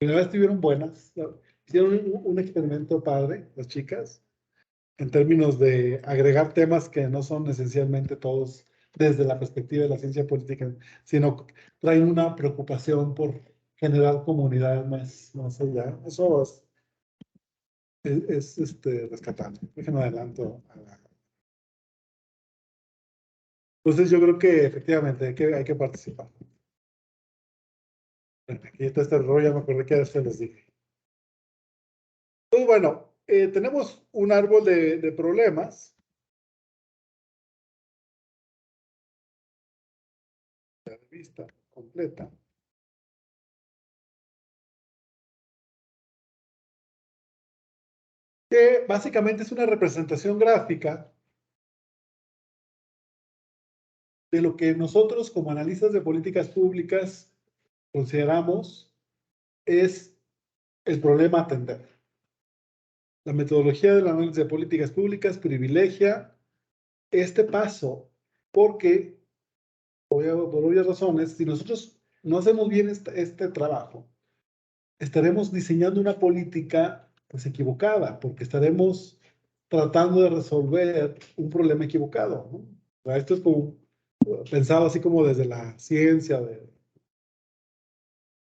La verdad estuvieron buenas. Hicieron un experimento padre, las chicas, en términos de agregar temas que no son esencialmente todos desde la perspectiva de la ciencia política, sino traen una preocupación por generar comunidad más allá. Eso rescatable. Déjenme adelanto. Entonces yo creo que efectivamente hay que participar. Bueno, aquí está este error, ya me acordé que se les dije. Pues bueno, tenemos un árbol de problemas. De vista completa. Que básicamente es una representación gráfica de lo que nosotros como analistas de políticas públicas consideramos es el problema a atender. La metodología del análisis de políticas públicas privilegia este paso porque, por obvias razones, si nosotros no hacemos bien este trabajo, estaremos diseñando una política pues equivocada, porque estaremos tratando de resolver un problema equivocado, ¿no? O sea, esto es como pensado así como desde la ciencia, de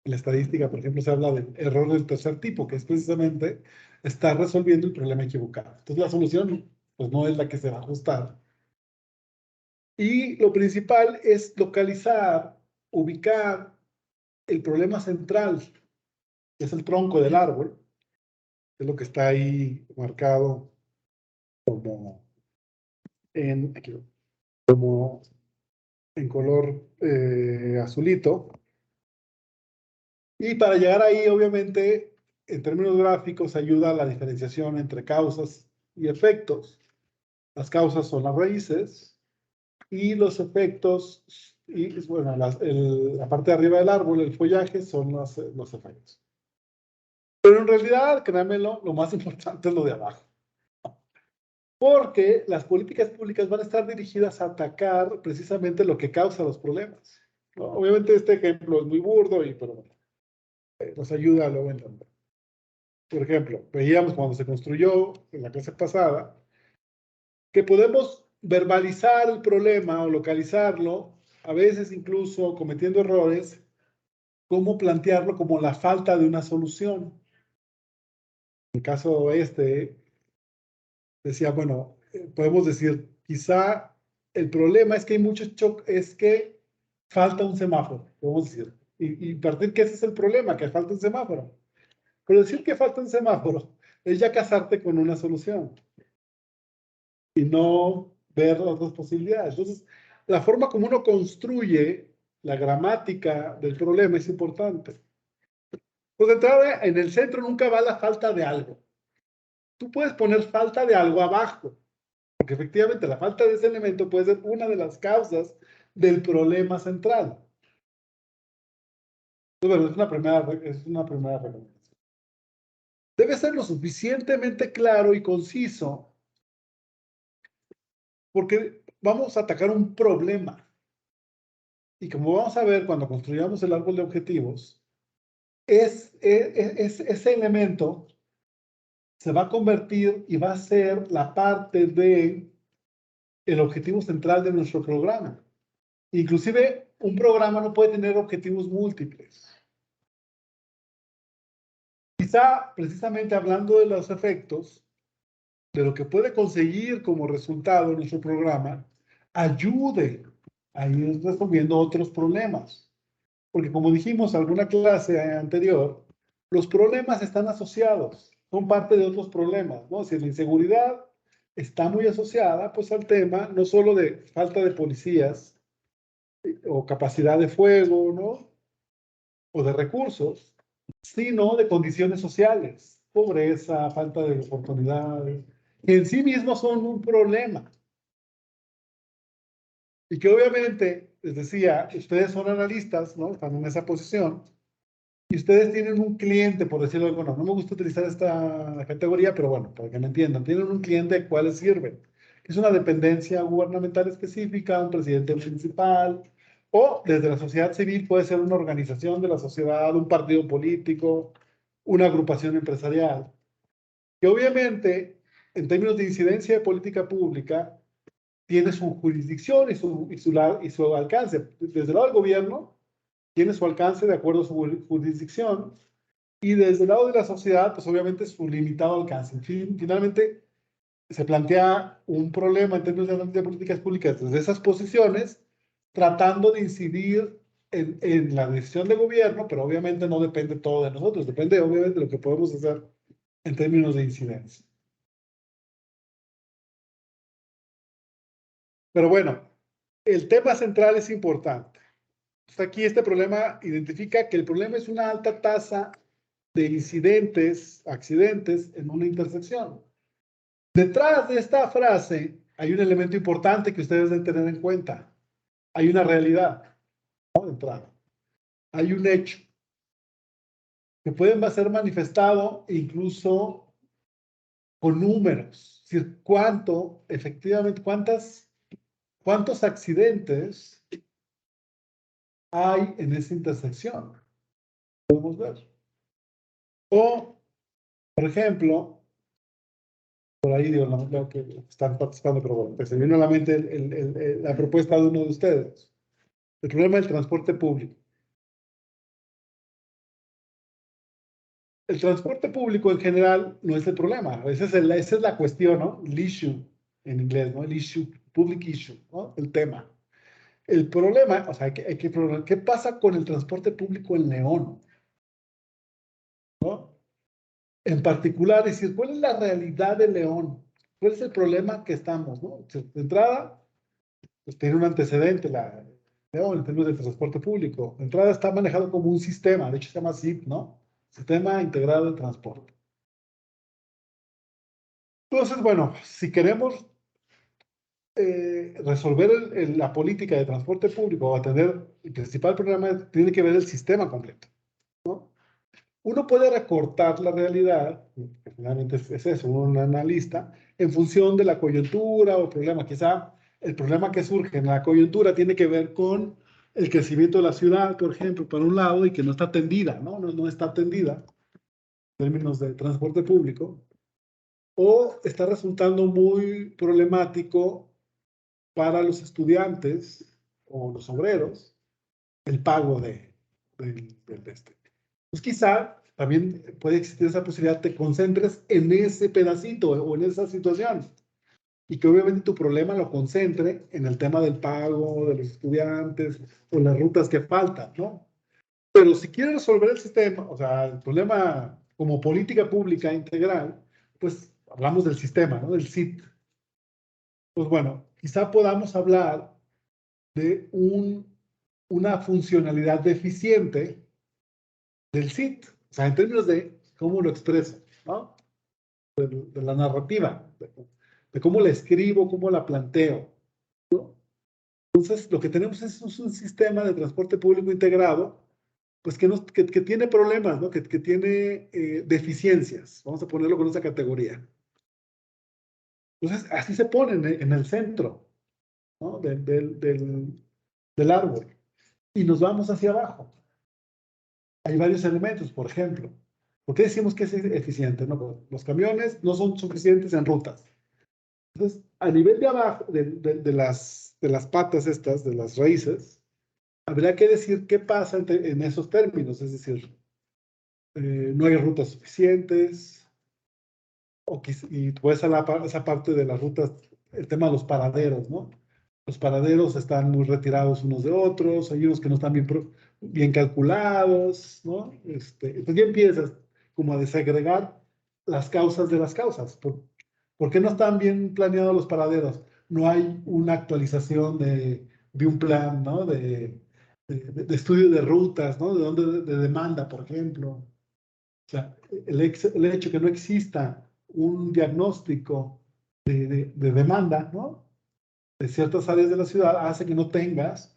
la estadística, por ejemplo, se habla del error del tercer tipo, que es precisamente estar resolviendo el problema equivocado. Entonces la solución pues no es la que se va a ajustar. Y lo principal es localizar, ubicar el problema central, que es el tronco del árbol, que es lo que está ahí marcado como aquí, como en color azulito. Y para llegar ahí, obviamente, en términos gráficos, ayuda a la diferenciación entre causas y efectos. Las causas son las raíces y los efectos, y bueno, la parte de arriba del árbol, el follaje, son los efectos. Pero en realidad, créanmelo, lo más importante es lo de abajo. Porque las políticas públicas van a estar dirigidas a atacar precisamente lo que causa los problemas, ¿no? Obviamente este ejemplo es muy burdo, pero bueno, nos ayuda a luego entender. Por ejemplo, veíamos cuando se construyó en la clase pasada que podemos verbalizar el problema o localizarlo, a veces incluso cometiendo errores, cómo plantearlo como la falta de una solución. En el caso decía, bueno, podemos decir, quizá el problema es que hay muchos choques, es que falta un semáforo, podemos decir. Y partir que ese es el problema, que falta un semáforo. Pero decir que falta un semáforo es ya casarte con una solución y no ver otras posibilidades. Entonces, la forma como uno construye la gramática del problema es importante. Pues de entrada, en el centro nunca va la falta de algo. Tú puedes poner falta de algo abajo, porque efectivamente la falta de ese elemento puede ser una de las causas del problema central. Entonces, bueno, es una primera recomendación. Debe ser lo suficientemente claro y conciso, porque vamos a atacar un problema. Y como vamos a ver cuando construyamos el árbol de objetivos, ese elemento se va a convertir y va a ser la parte de el objetivo central de nuestro programa. Inclusive, un programa no puede tener objetivos múltiples. Quizá, precisamente hablando de los efectos, de lo que puede conseguir como resultado nuestro programa, ayude a ir resolviendo otros problemas. Porque como dijimos en alguna clase anterior, los problemas están asociados, son parte de otros problemas, ¿no? Si la inseguridad está muy asociada, pues al tema no solo de falta de policías o capacidad de fuego, ¿no? O de recursos, sino de condiciones sociales, pobreza, falta de oportunidades, que en sí mismos son un problema. Y que obviamente, les decía, ustedes son analistas, ¿no? Están en esa posición, y ustedes tienen un cliente, por decirlo de alguna, no me gusta utilizar esta categoría, pero bueno, para que me entiendan, tienen un cliente al cual les sirven. Es una dependencia gubernamental específica, un presidente municipal, O desde la sociedad civil puede ser una organización de la sociedad, un partido político, una agrupación empresarial, que obviamente, en términos de incidencia de política pública, tiene su jurisdicción y su alcance. Desde el lado del gobierno, tiene su alcance de acuerdo a su jurisdicción, y desde el lado de la sociedad, pues obviamente su limitado alcance. Finalmente, se plantea un problema en términos de políticas públicas desde esas posiciones, tratando de incidir en la decisión de gobierno, pero obviamente no depende todo de nosotros, depende obviamente de lo que podemos hacer en términos de incidencia. Pero bueno, el tema central es importante. Aquí este problema identifica que el problema es una alta tasa de incidentes, accidentes en una intersección. Detrás de esta frase hay un elemento importante que ustedes deben tener en cuenta. Hay una realidad, ¿no? De entrada. Hay un hecho que puede ser manifestado incluso con números. Es decir, efectivamente, cuántos accidentes hay en esa intersección. Podemos ver. O, por ejemplo, por ahí digo, no que están participando, pero bueno, pues se vino a la mente la propuesta de uno de ustedes. El problema del transporte público. El transporte público en general no es el problema. Esa es la cuestión, ¿no? El issue en inglés, ¿no? El issue, public issue, ¿no? El tema. El problema, o sea, ¿qué pasa con el transporte público en León? ¿No? En particular, es decir, ¿cuál es la realidad de León? ¿Cuál es el problema que estamos, ¿no? De entrada, pues tiene un antecedente León en términos de transporte público. De entrada está manejado como un sistema, de hecho se llama SIP, ¿no? Sistema Integrado de Transporte. Entonces, bueno, si queremos resolver la política de transporte público o atender el principal problema, tiene que ver el sistema completo, ¿no? Uno puede recortar la realidad, que finalmente es eso, un analista, en función de la coyuntura o problema. Quizá el problema que surge en la coyuntura tiene que ver con el crecimiento de la ciudad, por ejemplo, por un lado, y que no está atendida, ¿no? No está atendida en términos de transporte público, o está resultando muy problemático para los estudiantes o los obreros el pago del este. Pues quizá también puede existir esa posibilidad, te concentres en ese pedacito o en esa situación y que obviamente tu problema lo concentre en el tema del pago de los estudiantes o las rutas que faltan, ¿no? Pero si quieres resolver el sistema, o sea, el problema como política pública integral, pues hablamos del sistema, ¿no? Del SIT. Pues bueno, quizá podamos hablar de una funcionalidad deficiente del SIT, o sea, en términos de cómo lo expreso, ¿no? De la narrativa, de cómo la escribo, cómo la planteo, ¿no? Entonces, lo que tenemos es un sistema de transporte público integrado, pues que tiene problemas, ¿no? Que tiene deficiencias, vamos a ponerlo con esa categoría. Entonces, así se pone en el centro, ¿no? Del árbol. Y nos vamos hacia abajo. Hay varios elementos, por ejemplo. ¿Por qué decimos que es eficiente? No, pues, los camiones no son suficientes en rutas. Entonces, a nivel de abajo, de las patas estas, de las raíces, habría que decir qué pasa en esos términos. Es decir, no hay rutas suficientes, y pues esa parte de las rutas, el tema de los paraderos, ¿no? Los paraderos están muy retirados unos de otros, hay unos que no están bien calculados, ¿no? Entonces ya empiezas como a desagregar las causas de las causas. ¿Por qué no están bien planeados los paraderos? No hay una actualización de un plan, ¿no? De estudio de rutas, ¿no? De demanda, por ejemplo. O sea, el hecho que no exista un diagnóstico de demanda, ¿no? De ciertas áreas de la ciudad hace que no tengas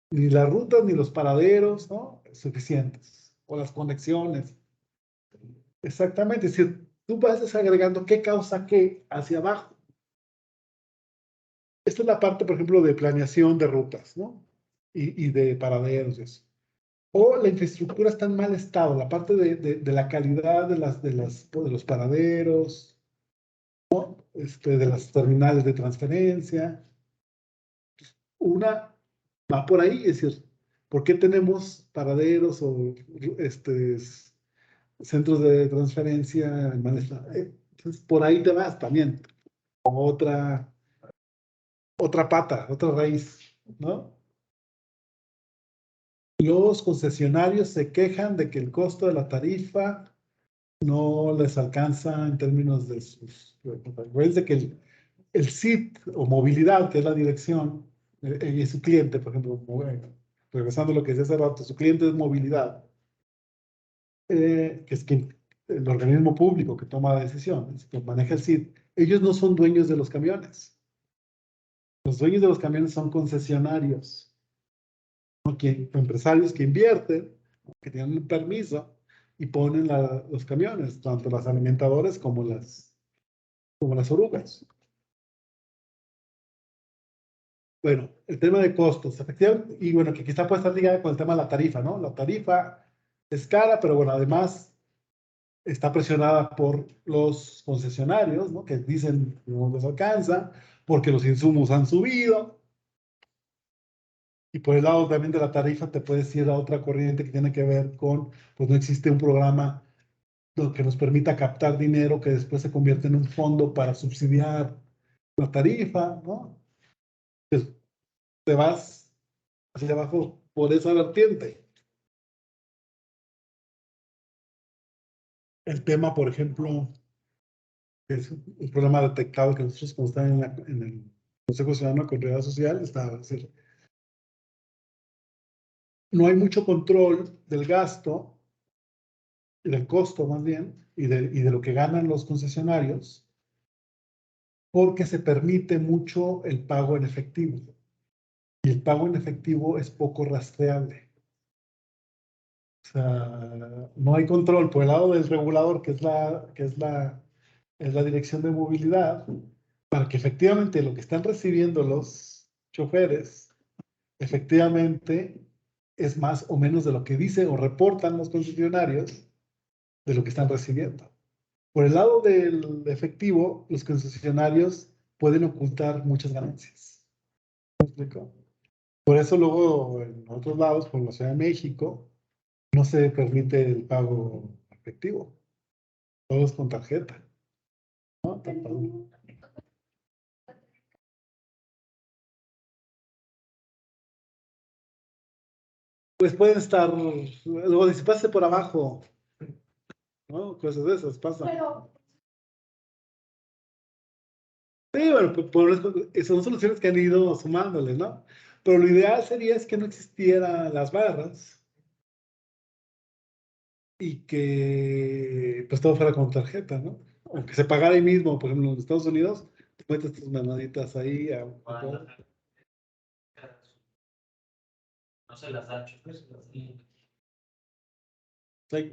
ni las rutas ni los paraderos, ¿no? Suficientes, o las conexiones. Exactamente, es decir, tú vas desagregando qué causa qué hacia abajo. Esta es la parte, por ejemplo, de planeación de rutas, ¿no? y de paraderos y eso. O la infraestructura está en mal estado, la parte de la calidad de los paraderos, de las terminales de transferencia. Una va por ahí, es decir, ¿por qué tenemos paraderos o centros de transferencia en mal estado? Entonces, por ahí te vas también. Otra pata, otra raíz, ¿no? Los concesionarios se quejan de que el costo de la tarifa no les alcanza en términos de sus... Acuérdense que el SIT o movilidad, que es la dirección, y su cliente, por ejemplo, regresando a lo que decía hace rato, su cliente es movilidad, que es el organismo público que toma decisiones, que maneja el SIT. Ellos no son dueños de los camiones. Los dueños de los camiones son concesionarios, ¿no? Empresarios que invierten, que tienen un permiso y ponen los camiones, tanto las alimentadoras como las orugas. Bueno, el tema de costos, efectivamente, y bueno, que quizá puede estar ligada con el tema de la tarifa, ¿no? La tarifa es cara, pero bueno, además está presionada por los concesionarios, ¿no? Que dicen que no les alcanza, porque los insumos han subido. Y por el lado también de la tarifa te puedes ir a otra corriente que tiene que ver con, pues no existe un programa que nos permita captar dinero que después se convierte en un fondo para subsidiar la tarifa, ¿no? Entonces, te vas hacia abajo por esa vertiente. El tema, por ejemplo, es un problema detectado que nosotros como están en el Consejo Ciudadano de Control Social, está, es decir, no hay mucho control del gasto, del costo más bien, y de lo que ganan los concesionarios, porque se permite mucho el pago en efectivo. Y el pago en efectivo es poco rastreable. O sea, no hay control por el lado del regulador, que es la dirección de movilidad, para que efectivamente lo que están recibiendo los choferes, efectivamente es más o menos de lo que dicen o reportan los concesionarios de lo que están recibiendo. Por el lado del efectivo, los concesionarios pueden ocultar muchas ganancias. ¿Me explico? Por eso luego en otros lados, por la Ciudad de México, no se permite el pago efectivo. Todo es con tarjeta, ¿no? Pues pueden estar, luego dice, pase por abajo, ¿no? Cosas de esas pasan. Sí, bueno, son soluciones que han ido sumándole, ¿no? Pero lo ideal sería es que no existieran las barras y que pues todo fuera con tarjeta, ¿no? O que se pagara ahí mismo, por ejemplo, en Estados Unidos, te metes tus manaditas ahí. No se las da, pues,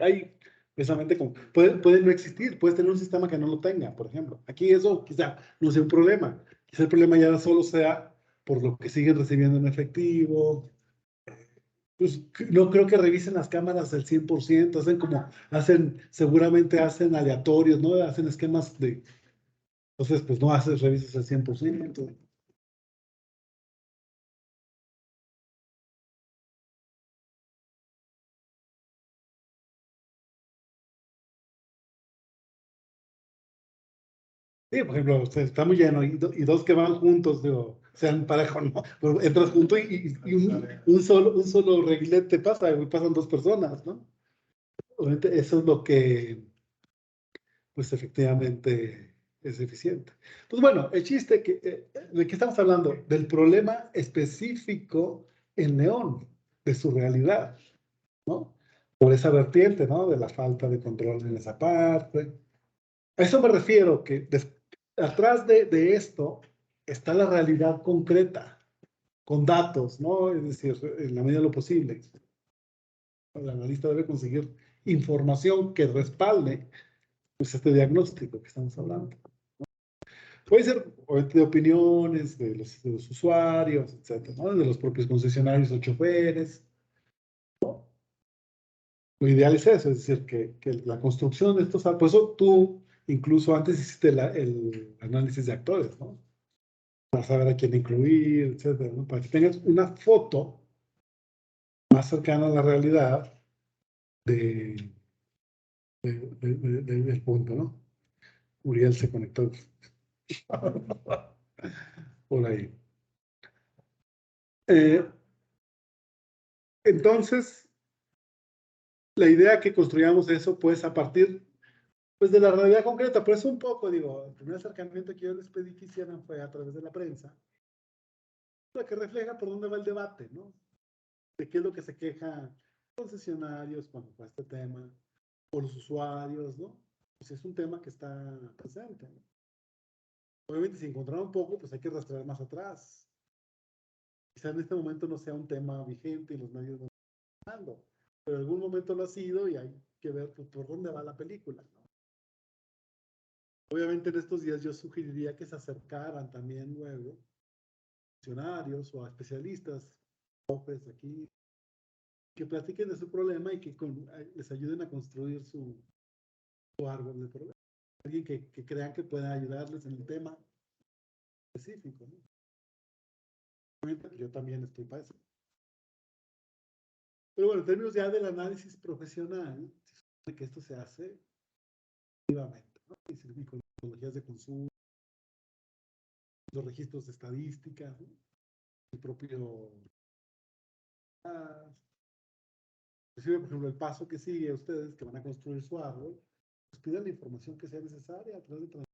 hay precisamente como, puede no existir, puedes tener un sistema que no lo tenga, por ejemplo. Aquí eso quizá no sea un problema. Quizá el problema ya solo sea por lo que siguen recibiendo en efectivo. Pues no creo que revisen las cámaras al 100%, seguramente hacen aleatorios, ¿no? Hacen esquemas de, entonces pues no haces revisas al 100%. Sí, por ejemplo, está muy lleno y dos que van juntos, digo, sean pareja, ¿no? Pero entras junto y un solo reglete pasa, y pasan dos personas, ¿no? Obviamente eso es lo que, pues efectivamente es eficiente. Pues bueno, el chiste ¿de qué estamos hablando? Del problema específico en León, de su realidad, ¿no? Por esa vertiente, ¿no? De la falta de control en esa parte. A eso me refiero, que atrás de esto está la realidad concreta, con datos, ¿no? Es decir, en la medida de lo posible. El analista debe conseguir información que respalde pues, este diagnóstico que estamos hablando. puede ser obviamente, de opiniones de los usuarios, etcétera, ¿no? De los propios concesionarios o choferes. Lo ideal es eso, es decir, que la construcción de estos, por eso tú incluso antes hiciste el análisis de actores, ¿no? Para saber a quién incluir, etcétera, ¿no? Para que tengas una foto más cercana a la realidad de, del punto, ¿no? Uriel se conectó por ahí. Entonces, la idea que construyamos eso, pues, a partir pues, de la realidad concreta, por eso un poco, digo, el primer acercamiento que yo les pedí que hicieran fue a través de la prensa, para que refleja por dónde va el debate, ¿no? De qué es lo que se quejan concesionarios cuando fue este tema, o los usuarios, ¿no? Pues es un tema que está presente, ¿no? Obviamente, si encontraron poco, pues hay que rastrear más atrás. Quizá en este momento no sea un tema vigente y los medios no están hablando, pero en algún momento lo ha sido y hay que ver pues, por dónde va la película, ¿no? Obviamente en estos días yo sugeriría que se acercaran también luego funcionarios o a especialistas, profes aquí, que platiquen de su problema y que les ayuden a construir su árbol de problema. Alguien que crean que pueda ayudarles en el tema específico, ¿no? Obviamente yo también estoy para eso. Pero bueno, en términos ya del análisis profesional, se supone que esto se hace activamente, ¿no? Y con metodologías de consumo, los registros de estadísticas, ¿no? El propio inclusive, por ejemplo, el paso que sigue a ustedes que van a construir su árbol, pues pidan la información que sea necesaria a través de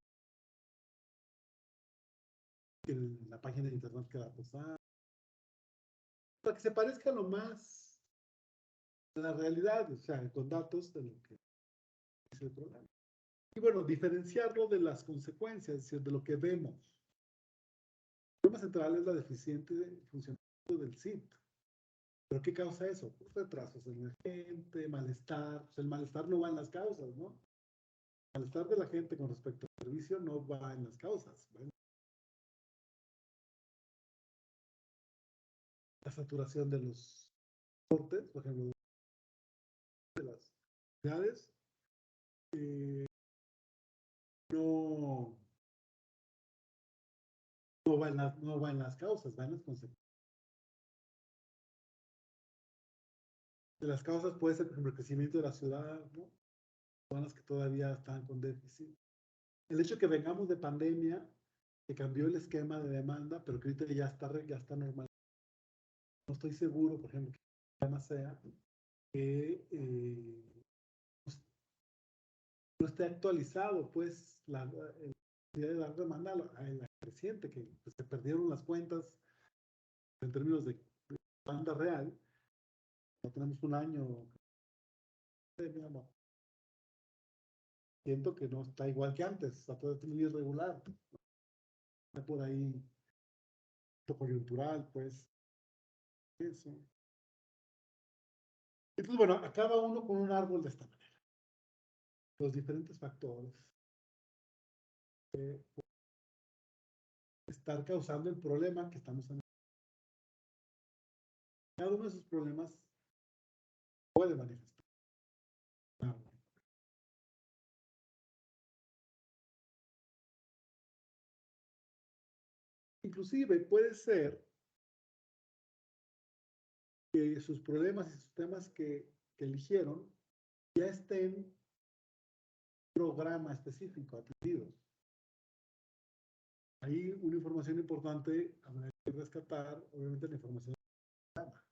la página de internet que va a pasar, para que se parezca lo más a la realidad, o sea, con datos de lo que es el programa. Y bueno, diferenciarlo de las consecuencias, es decir, de lo que vemos. El problema central es la deficiente funcionamiento del SIT. ¿Pero qué causa eso? Pues retrasos en la gente, malestar. Pues el malestar no va en las causas, ¿no? El malestar de la gente con respecto al servicio no va en las causas. ¿Ven? La saturación de los portes, por ejemplo, de las ciudades, no, no va en las causas, va en las consecuencias. De las causas puede ser, por ejemplo, el crecimiento de la ciudad, ¿no? Zonas que todavía están con déficit. El hecho de que vengamos de pandemia, que cambió el esquema de demanda, pero que ahorita ya está normal. No estoy seguro, por ejemplo, que el problema sea que no esté actualizado, pues, la necesidad de dar demanda a la creciente, que pues, se perdieron las cuentas en términos de demanda real. No tenemos un año, siento que no está igual que antes, está todo muy irregular. Está por ahí coyuntural, pues, eso. Entonces, bueno, a cada uno con un árbol de esta manera. Los diferentes factores que estar causando el problema que estamos en. Cada uno de esos problemas puede manifestar. Inclusive puede ser que sus problemas y sus temas que eligieron ya estén en un programa específico atendidos. Ahí una información importante habrá que rescatar, obviamente la información del programa.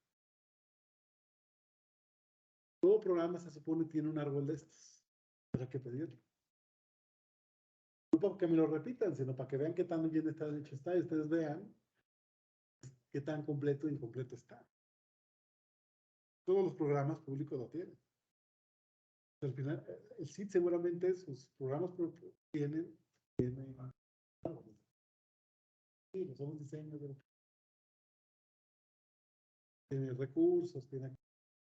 Todo programa se supone tiene un árbol de estos. Habrá que pedirlo. No para que me lo repitan, sino para que vean qué tan bien está hecho está y ustedes vean qué tan completo e incompleto está. Todos los programas públicos lo tienen. Al final, el SIT seguramente sus programas tienen sí, son diseños tiene recursos, tiene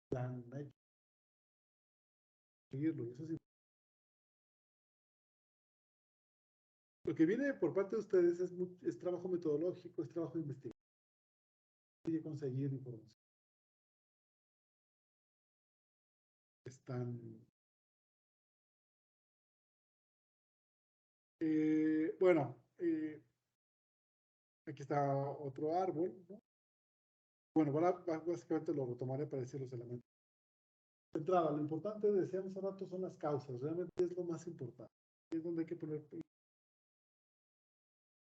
plan hecho, seguirlo, y eso sí. Lo que viene por parte de ustedes es trabajo metodológico, es trabajo de investigación. Hay que conseguir información. Están... bueno, aquí está otro árbol, ¿no? Bueno, básicamente lo retomaré para decir los elementos. De entrada, lo importante, decíamos hace rato, son las causas. Realmente es lo más importante. Es donde hay que poner... Si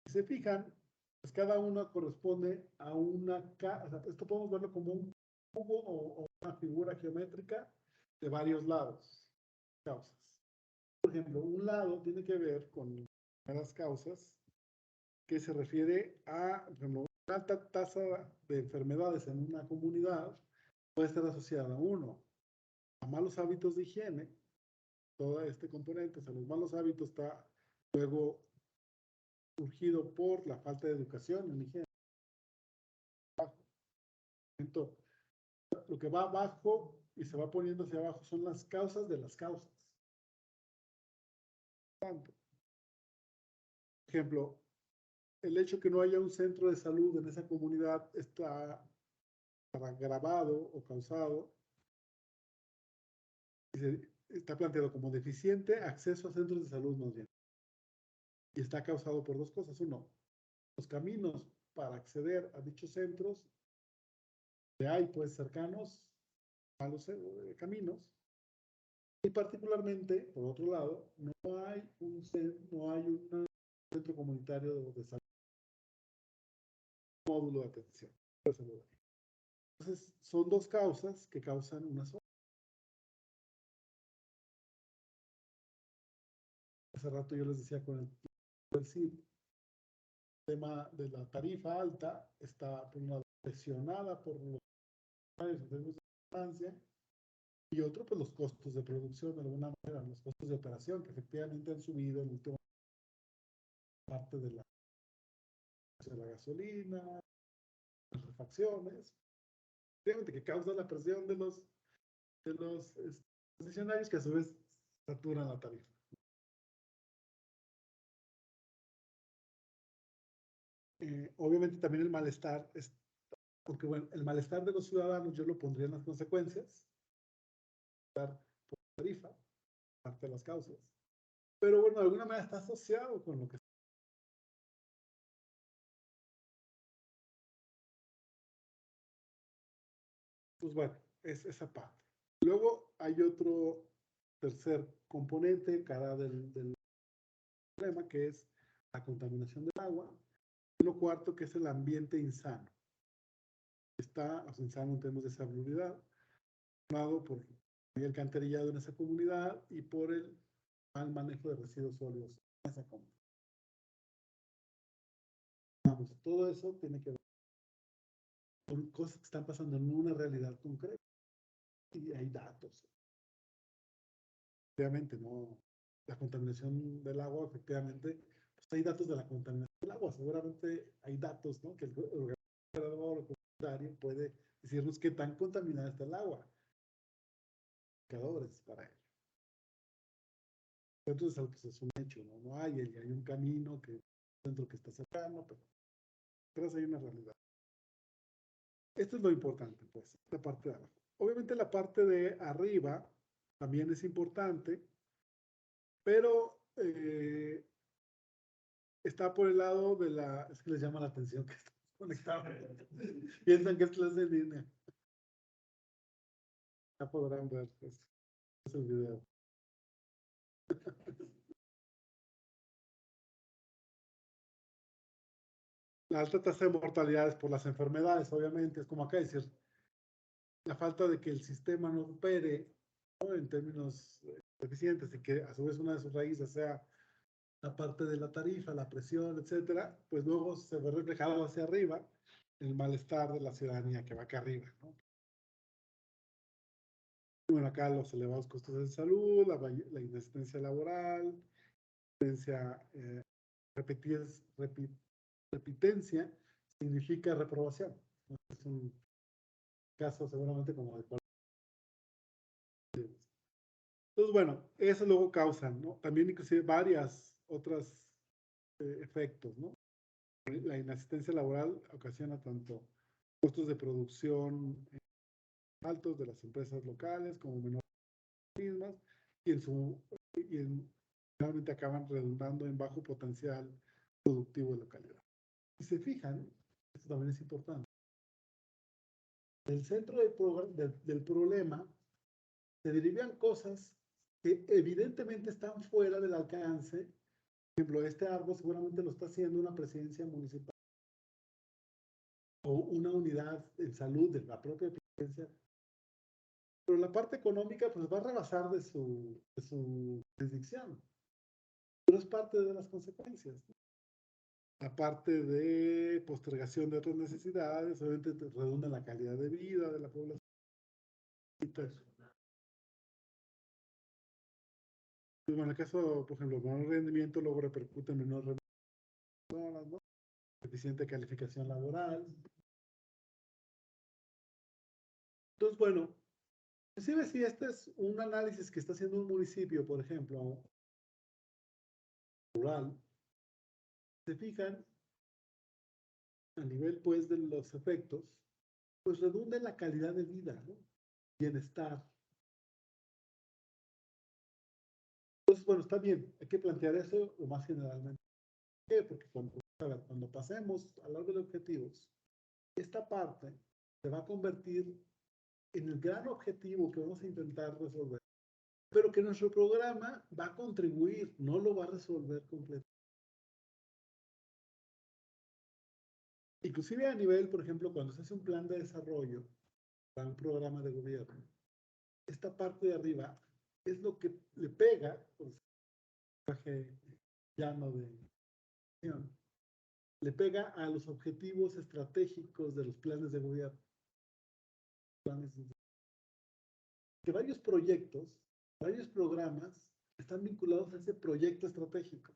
se fijan, pues cada una corresponde a una... O sea, esto podemos verlo como un cubo o una figura geométrica de varios lados. Causas. Por ejemplo, un lado tiene que ver con las causas que se refiere a, por ejemplo, una alta tasa de enfermedades en una comunidad puede estar asociada, uno, a malos hábitos de higiene, todo este componente, o sea, los malos hábitos está luego surgido por la falta de educación en higiene. Entonces, lo que va abajo y se va poniendo hacia abajo son las causas de las causas. Por ejemplo, el hecho que no haya un centro de salud en esa comunidad está agravado o causado, está planteado como deficiente acceso a centros de salud más bien. Y está causado por dos cosas. Uno, los caminos para acceder a dichos centros que hay pues cercanos a los caminos. Y particularmente, por otro lado, no hay un centro comunitario de salud, módulo de atención. Entonces, son dos causas que causan una sola. Hace rato yo les decía con el CID, el tema de la tarifa alta está por una presionada por los de distancia y otro, pues los costos de producción, de alguna manera, los costos de operación que efectivamente han subido en la última parte de la gasolina, las refacciones, obviamente que causa la presión de los concesionarios que a su vez saturan la tarifa. Obviamente también el malestar, porque bueno, el malestar de los ciudadanos yo lo pondría en las consecuencias, por tarifa, parte de las causas, pero bueno, de alguna manera está asociado con lo que... Pues bueno, es esa parte. Luego hay otro tercer componente, cara del problema, que es la contaminación del agua. Y lo cuarto, que es el ambiente insano. Está insano en términos de salubridad, formado por el alcantarillado en esa comunidad y por el mal manejo de residuos sólidos en esa comunidad. Vamos, todo eso tiene que ver con cosas que están pasando en una realidad concreta y hay datos. Efectivamente, no, la contaminación del agua, efectivamente, pues hay datos de la contaminación del agua, seguramente hay datos, ¿no? Que el organismo comunitario puede decirnos qué tan contaminada está el agua. Indicadores para ello. Entonces, pues es un hecho, ¿no? No hay un camino que centro que está cercano, pero detrás hay una realidad. Esto es lo importante, pues, la parte de abajo. Obviamente la parte de arriba también es importante, pero está por el lado de la... Es que les llama la atención que estamos conectados. Piensan que es clase en línea. Ya podrán ver pues, es el video. La alta tasa de mortalidades por las enfermedades, obviamente, es como acá decir, la falta de que el sistema no opere, ¿no? En términos eficientes y que a su vez una de sus raíces sea la parte de la tarifa, la presión, etcétera, pues luego se ve reflejado hacia arriba el malestar de la ciudadanía que va acá arriba, ¿no? Bueno, acá los elevados costos de salud, la inexistencia laboral, repitencia significa reprobación. Es un caso seguramente como de... Entonces, bueno, eso luego causa, ¿no? También inclusive varias otras efectos, ¿no? La inasistencia laboral ocasiona tanto costos de producción altos de las empresas locales como menores mismas y finalmente acaban redundando en bajo potencial productivo de localidad. Si se fijan, esto también es importante, del centro del problema se derivan cosas que evidentemente están fuera del alcance. Por ejemplo, este árbol seguramente lo está haciendo una presidencia municipal o una unidad en salud de la propia presidencia. Pero la parte económica pues va a rebasar de su jurisdicción. Pero es parte de las consecuencias, ¿no? La parte de postergación de otras necesidades, obviamente redunda en la calidad de vida de la población. Bueno, en el caso, por ejemplo, menor rendimiento luego repercute en menor rendimiento, ¿no? Deficiente calificación laboral. Entonces, bueno, inclusive si este es un análisis que está haciendo un municipio, por ejemplo, rural, se fijan a nivel, pues, de los efectos, pues redunda en la calidad de vida, ¿no? Bienestar. Entonces, bueno, está bien, hay que plantear eso lo más generalmente. ¿Por qué? Porque cuando pasemos al largo de objetivos, esta parte se va a convertir en el gran objetivo que vamos a intentar resolver, pero que nuestro programa va a contribuir, no lo va a resolver completamente. Inclusive a nivel, por ejemplo, cuando se hace un plan de desarrollo para un programa de gobierno, esta parte de arriba es lo que le pega, pues, llano de le pega a los objetivos estratégicos de los planes de gobierno. Que varios proyectos, varios programas están vinculados a ese proyecto estratégico.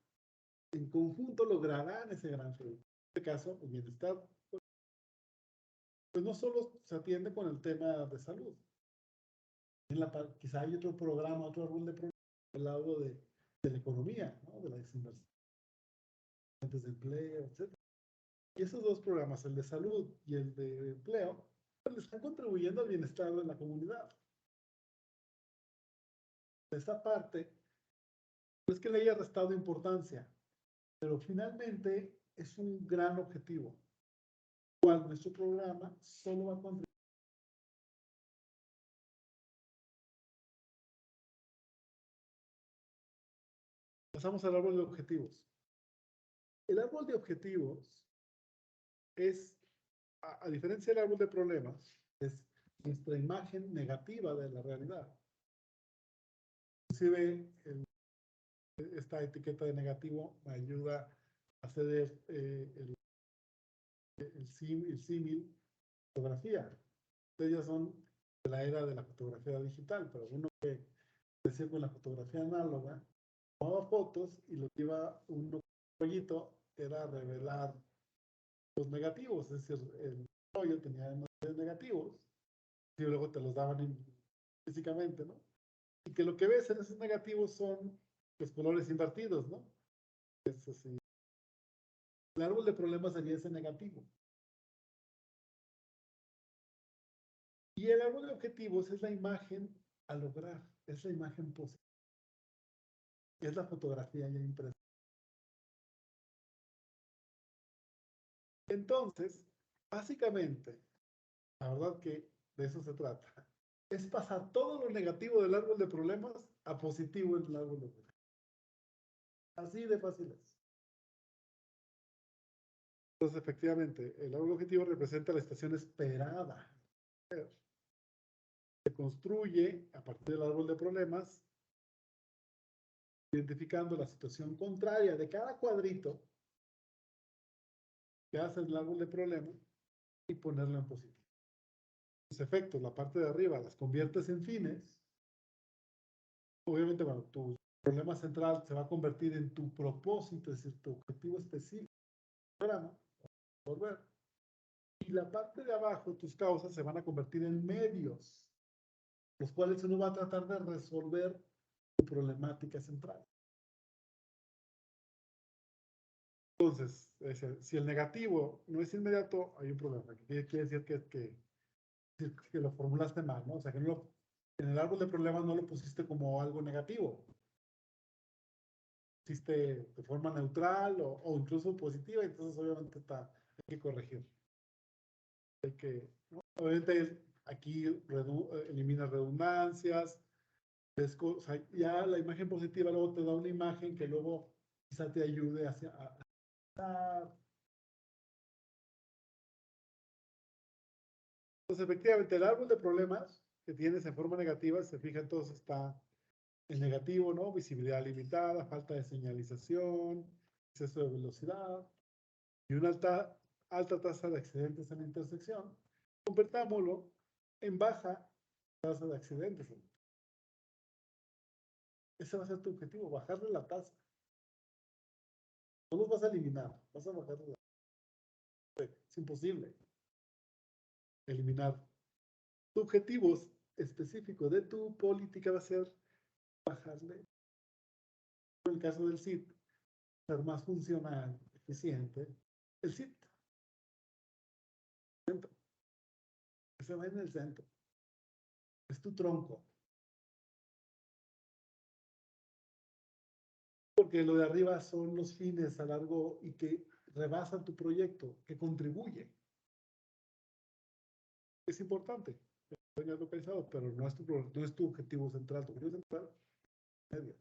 En conjunto lograrán ese gran proyecto. En este caso, el bienestar, pues no solo se atiende con el tema de salud. Quizá hay otro programa, otro árbol de programa, al lado de la economía, ¿no? De la desinversión, de empleo, etc. Y esos dos programas, el de salud y el de empleo, pues, están contribuyendo al bienestar de la comunidad. Esta parte, no es que le haya restado importancia, pero finalmente es un gran objetivo, cual nuestro programa solo va a contribuir. Pasamos al árbol de objetivos. El árbol de objetivos es, a diferencia del árbol de problemas, es nuestra imagen negativa de la realidad. Inclusive esta etiqueta de negativo me ayuda a hacer el símil fotografía. Ellas son de la era de la fotografía digital, pero uno que creció con la fotografía análoga, tomaba fotos y lo que iba un rollito era revelar los negativos, es decir, el rollo tenía negativos y luego te los daban físicamente, ¿no? Y que lo que ves en esos negativos son los colores invertidos, ¿no? Es así. El árbol de problemas sería ese negativo. Y el árbol de objetivos es la imagen a lograr, es la imagen posible. Es la fotografía ya impresa. Entonces, básicamente, la verdad que de eso se trata. Es pasar todo lo negativo del árbol de problemas a positivo en el árbol de problemas. Así de fácil es. Entonces, efectivamente, el árbol objetivo representa la estación esperada. Se construye a partir del árbol de problemas, identificando la situación contraria de cada cuadrito que hace el árbol de problemas y ponerlo en positivo. Los efectos, la parte de arriba, las conviertes en fines. Obviamente, bueno, tu problema central se va a convertir en tu propósito, es decir, tu objetivo específico del programa, volver. Y la parte de abajo, tus causas, se van a convertir en medios, los cuales uno va a tratar de resolver tu problemática central. Entonces, si el negativo no es inmediato, hay un problema. Quiere decir que lo formulaste mal, ¿no? O sea, que en el árbol de problemas no lo pusiste como algo negativo. Pusiste de forma neutral o incluso positiva, entonces obviamente hay que corregir. ¿No? Obviamente aquí elimina redundancias. O sea, ya la imagen positiva luego te da una imagen que luego quizá te ayude Entonces, efectivamente, el árbol de problemas que tienes en forma negativa, se fija, entonces está en negativo, ¿no? Visibilidad limitada, falta de señalización, exceso de velocidad y una alta tasa de accidentes en la intersección. Convertámoslo en baja tasa de accidentes. Ese va a ser tu objetivo, bajarle la tasa. No los vas a eliminar, vas a bajarle la tasa. Es imposible eliminar. Tu objetivo específico de tu política va a ser bajarle. En el caso del CIT, ser más funcional, eficiente. El CIT, se va en el centro. Es tu tronco. Porque lo de arriba son los fines a largo y que rebasan tu proyecto, que contribuye. Es importante que lo tengas localizado, pero no es tu objetivo central. Tu objetivo central es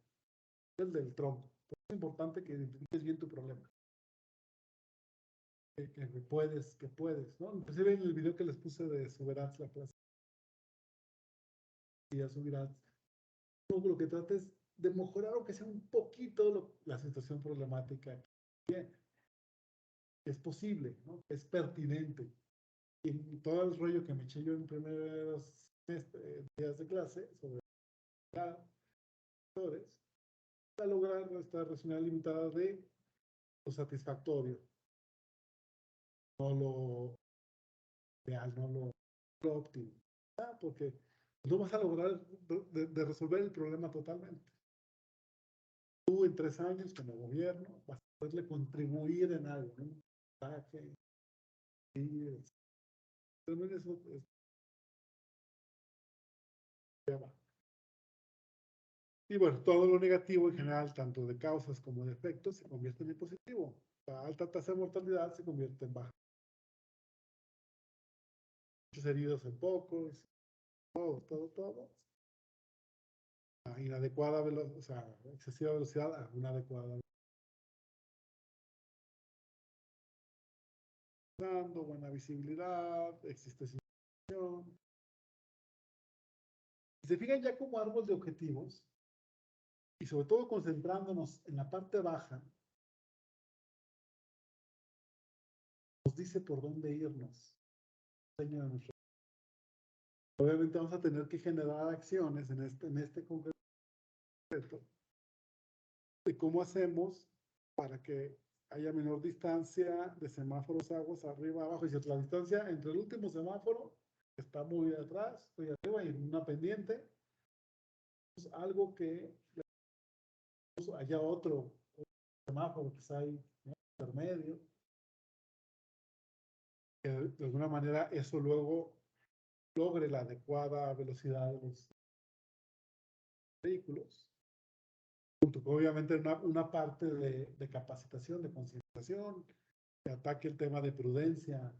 el del tronco. Es importante que identifiques bien tu problema. Que puedes, ¿no? Inclusive en el video que les puse de Subirats, la clase, y a Subirats, lo que trates de mejorar aunque sea un poquito la situación problemática. Bien, es posible, ¿no? Es pertinente. Y todo el rollo que me eché yo en primeros días de clase sobre factores, para lograr esta racionalidad limitada de lo satisfactorio, no lo real, no lo óptimo. Porque no vas a lograr de resolver el problema totalmente. Tú en 3 años como gobierno vas a poderle contribuir en algo, ¿no? También eso y bueno, todo lo negativo en general, tanto de causas como de efectos, se convierte en positivo. La alta tasa de mortalidad se convierte en baja. Muchos heridos en pocos, todo. Inadecuada velocidad, o sea, excesiva velocidad a una adecuada velocidad, buena visibilidad, existe simulación. Si se fijan ya como árbol de objetivos, y sobre todo concentrándonos en la parte baja, nos dice por dónde irnos. Obviamente vamos a tener que generar acciones en este concreto de cómo hacemos para que haya menor distancia de semáforos aguas arriba, abajo. Y si la distancia entre el último semáforo está muy atrás, estoy arriba y en una pendiente, pues algo que haya otro semáforo que está ahí, ¿no? Intermedio. Que de alguna manera eso luego logre la adecuada velocidad de los vehículos. Obviamente una parte de capacitación, de concientización, que ataque el tema de prudencia.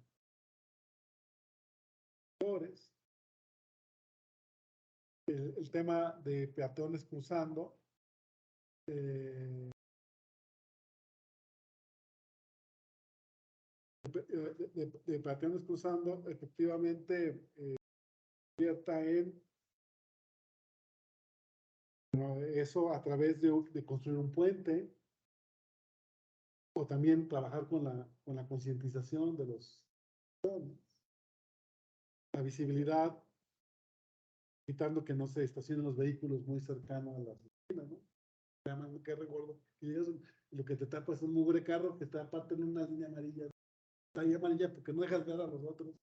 El tema de peatones cruzando, de peatones cruzando, efectivamente, convierta en eso a través de construir un puente, o también trabajar con la concientización de los peatones. La visibilidad, evitando que no se estacionen los vehículos muy cercanos a la oficina, ¿no? Además, que recuerdo que lo que te tapa es un mugre carro que está aparte en una línea amarilla. Está ahí amarilla porque no dejas ver a los otros.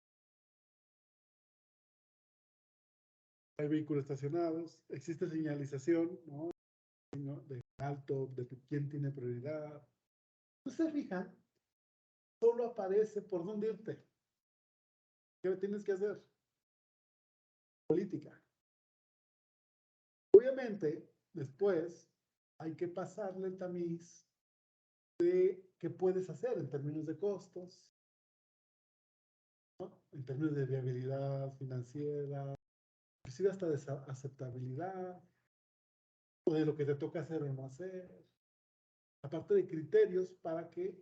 Hay vehículos estacionados, existe señalización, ¿no? De alto, de quién tiene prioridad. Entonces se fijan, solo aparece por dónde irte. ¿Qué tienes que hacer? Política. Obviamente, después hay que pasarle el tamiz de qué puedes hacer en términos de costos, ¿no? En términos de viabilidad financiera, inclusive hasta de aceptabilidad, o de lo que te toca hacer o no hacer, aparte de criterios para que,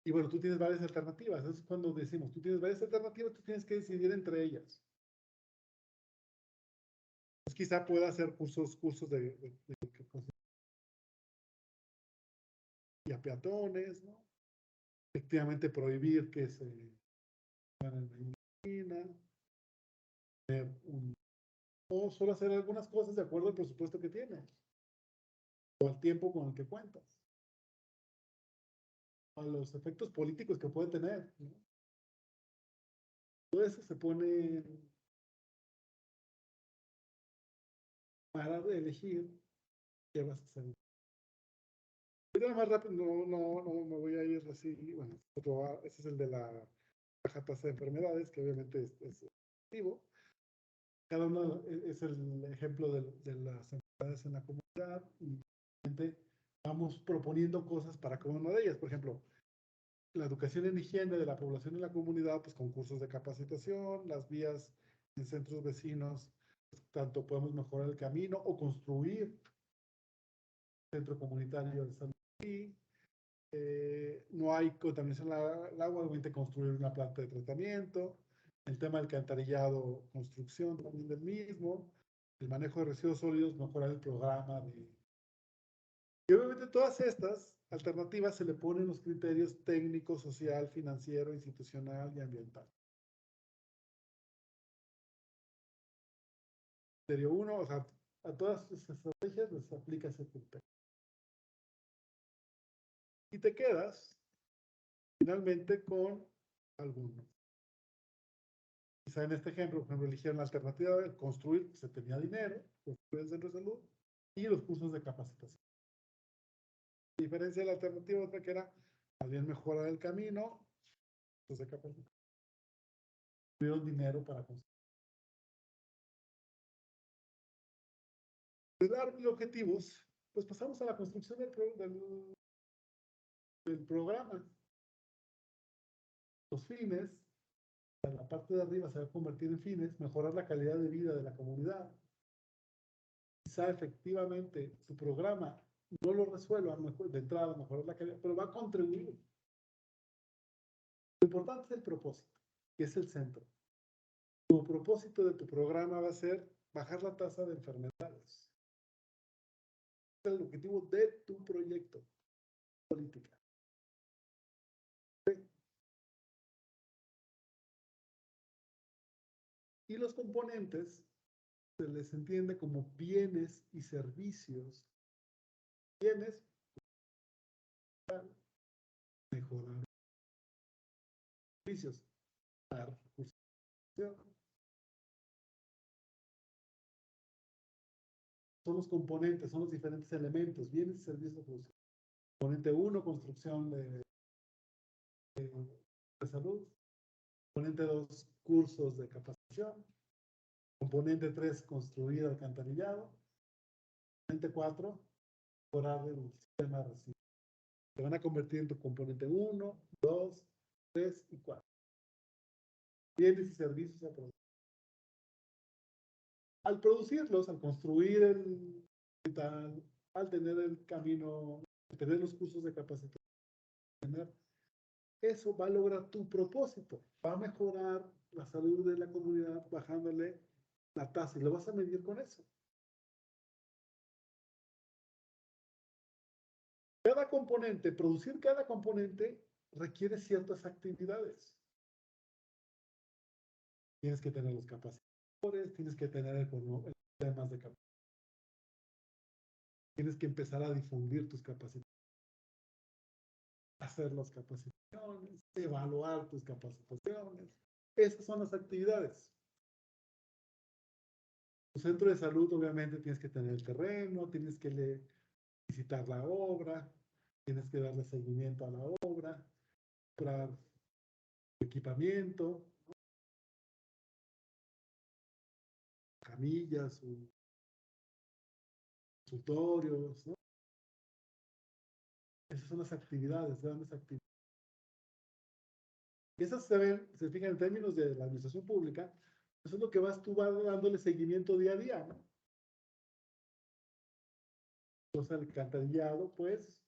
y bueno, tú tienes varias alternativas, eso es cuando decimos, tú tienes varias alternativas, tú tienes que decidir entre ellas. Pues quizá pueda hacer cursos y a peatones, ¿no? Efectivamente prohibir que se en la o solo hacer algunas cosas de acuerdo al presupuesto que tienes o al tiempo con el que cuentas, a los efectos políticos que puede tener, ¿no? Todo eso se pone para elegir qué vas a hacer. Pero más rápido, no me voy a ir así. Bueno, ese es el de la baja tasa de enfermedades, que obviamente es activo. Cada uno es el ejemplo de las enfermedades en la comunidad y vamos proponiendo cosas para cada una de ellas. Por ejemplo, la educación en higiene de la población en la comunidad, pues con cursos de capacitación, las vías en centros vecinos, pues, tanto podemos mejorar el camino o construir centro comunitario de salud. No hay contaminación al agua, obviamente construir una planta de tratamiento, el tema del alcantarillado, construcción también del mismo, el manejo de residuos sólidos, mejorar el programa de... Y obviamente todas estas alternativas se le ponen los criterios técnico, social, financiero, institucional y ambiental. Criterio 1, o sea, a todas sus estrategias les aplica ese criterio. Y te quedas finalmente con algunos. Quizá en este ejemplo, por ejemplo, eligieron la alternativa de construir, se tenía dinero, construir el centro de salud y los cursos de capacitación. A diferencia de la alternativa otra que era también mejorar el camino, cursos de capacitación. Tuvieron dinero para construir. De dar objetivos, pues pasamos a la construcción del programa. Los fines, en la parte de arriba se va a convertir en fines, mejorar la calidad de vida de la comunidad. Quizá efectivamente su programa no lo resuelva mejor, de entrada, mejorar la calidad, pero va a contribuir. Lo importante es el propósito, que es el centro. Tu propósito de tu programa va a ser bajar la tasa de enfermedades. Es el objetivo de tu proyecto política. Y los componentes se les entiende como bienes y servicios. Bienes, mejorar servicios, dar son los componentes, son los diferentes elementos, bienes y servicios. Componente 1, construcción de salud. Componente 2, cursos de capacitación. Componente 3, construir alcantarillado. Componente 4, mejorar el sistema de residuos. Se van a convertir en tu componente 1, 2, 3 y 4. Bienes y servicios a producir. Al producirlos, al construir el hospital, al tener el camino, al tener los cursos de capacitación, eso va a lograr tu propósito, va a mejorar la salud de la comunidad bajándole la tasa y lo vas a medir con eso. Cada componente, producir cada componente requiere ciertas actividades. Tienes que tener los capacitadores, tienes que tener el temas de capacitación. Tienes que empezar a difundir tus capacidades, hacer las capacitaciones, evaluar tus capacitaciones. Esas son las actividades. Tu centro de salud, obviamente, tienes que tener el terreno, tienes que visitar la obra, tienes que darle seguimiento a la obra, comprar equipamiento, camillas, consultorios, ¿no? Esas son las actividades, grandes actividades. Esas se fijan en términos de la administración pública, eso es lo que tú vas dándole seguimiento día a día, ¿no? Entonces, el alcantarillado, pues,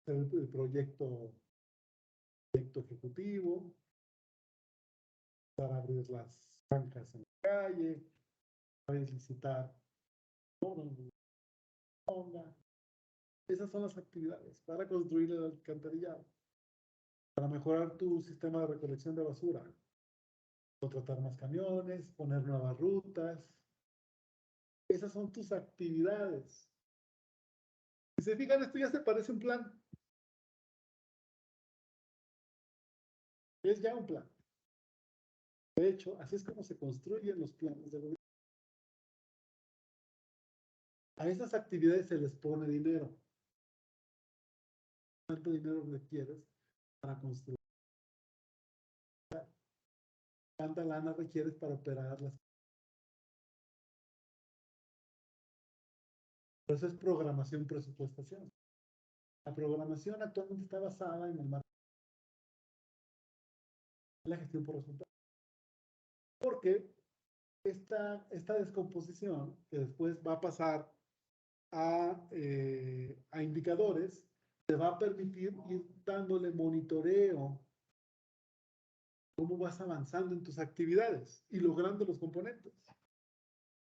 el proyecto ejecutivo, para abrir las bancas en la calle, para licitar, esas son las actividades para construir el alcantarillado, para mejorar tu sistema de recolección de basura, contratar más camiones, poner nuevas rutas. Esas son tus actividades. Si se fijan, esto ya se parece un plan. Es ya un plan. De hecho, así es como se construyen los planes de gobierno. A esas actividades se les pone dinero. ¿Cuánto dinero requieres para construir? ¿Cuánta lana requieres para operarlas? Por eso es programación, presupuestación. La programación actualmente está basada en el marco de la gestión por resultados. Porque esta descomposición, que después va a pasar a indicadores, te va a permitir ir dándole monitoreo cómo vas avanzando en tus actividades y logrando los componentes.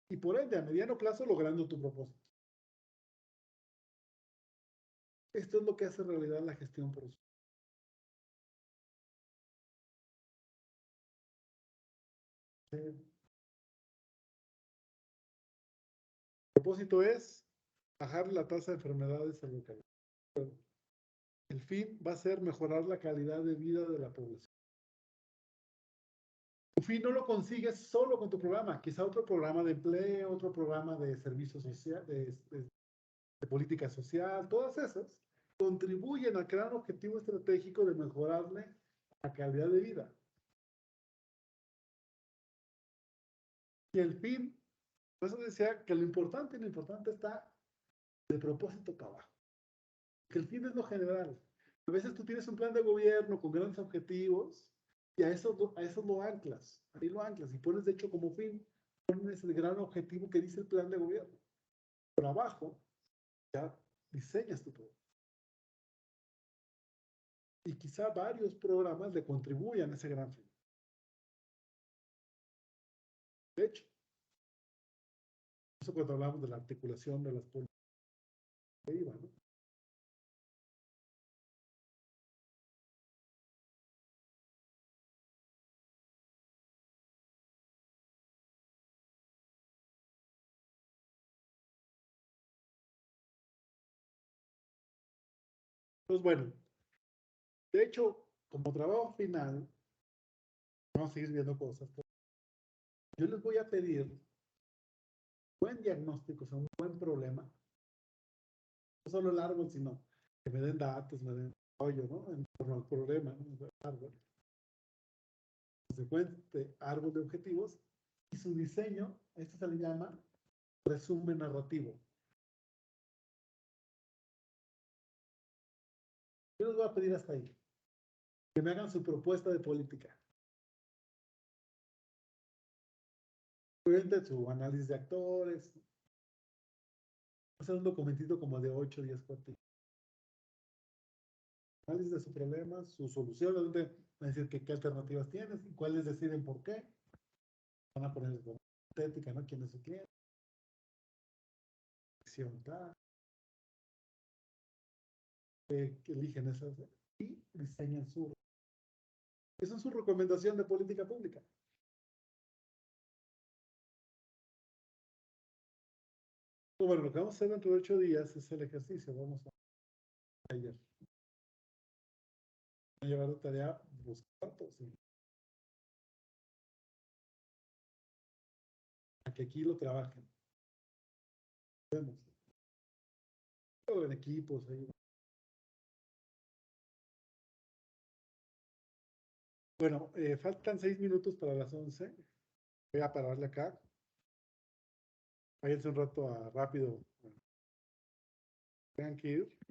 Y por ende, a mediano plazo, logrando tu propósito. Esto es lo que hace realidad la gestión por usuario. El propósito es bajar la tasa de enfermedades en el país. El fin va a ser mejorar la calidad de vida de la población. Tu fin no lo consigues solo con tu programa, quizá otro programa de empleo, otro programa de servicios social, de política social, todas esas contribuyen a crear un objetivo estratégico de mejorarle la calidad de vida. Y el fin, por eso decía que lo importante está de propósito para abajo. Que el fin es lo general. A veces tú tienes un plan de gobierno con grandes objetivos y a eso lo anclas. Ahí lo anclas y pones de hecho como fin, pones el gran objetivo que dice el plan de gobierno. Por abajo ya diseñas tu programa. Y quizá varios programas le contribuyan a ese gran fin. De hecho, eso cuando hablamos de la articulación de las políticas de IVA, ¿no? Pues bueno, de hecho, como trabajo final, vamos a seguir viendo cosas. Yo les voy a pedir buen diagnóstico, o sea, un buen problema. No solo el árbol, sino que me den datos, me den apoyo, ¿no? En torno al problema, ¿no? El árbol. Consecuente árbol de objetivos y su diseño, esto se le llama resumen narrativo. Yo les voy a pedir hasta ahí que me hagan su propuesta de política. Obviamente su análisis de actores. Va a ser un documentito como de 8 o 10 cuartillas. Análisis de su problema, su solución, donde van a decir qué alternativas tienes y cuáles deciden por qué. Van a poner estética, ¿no? ¿Quién es su cliente? Que eligen esas y diseñan su. Esa es su recomendación de política pública. Bueno, lo que vamos a hacer dentro de 8 días es el ejercicio. Vamos a ayer. A llevar de tarea buscar datos. ¿Sí? A que aquí lo trabajen. Vemos. todo en equipos. Ahí. Bueno, faltan 6 minutos para las 11. Voy a pararle acá. Váyanse un rato a rápido. Tengan que ir.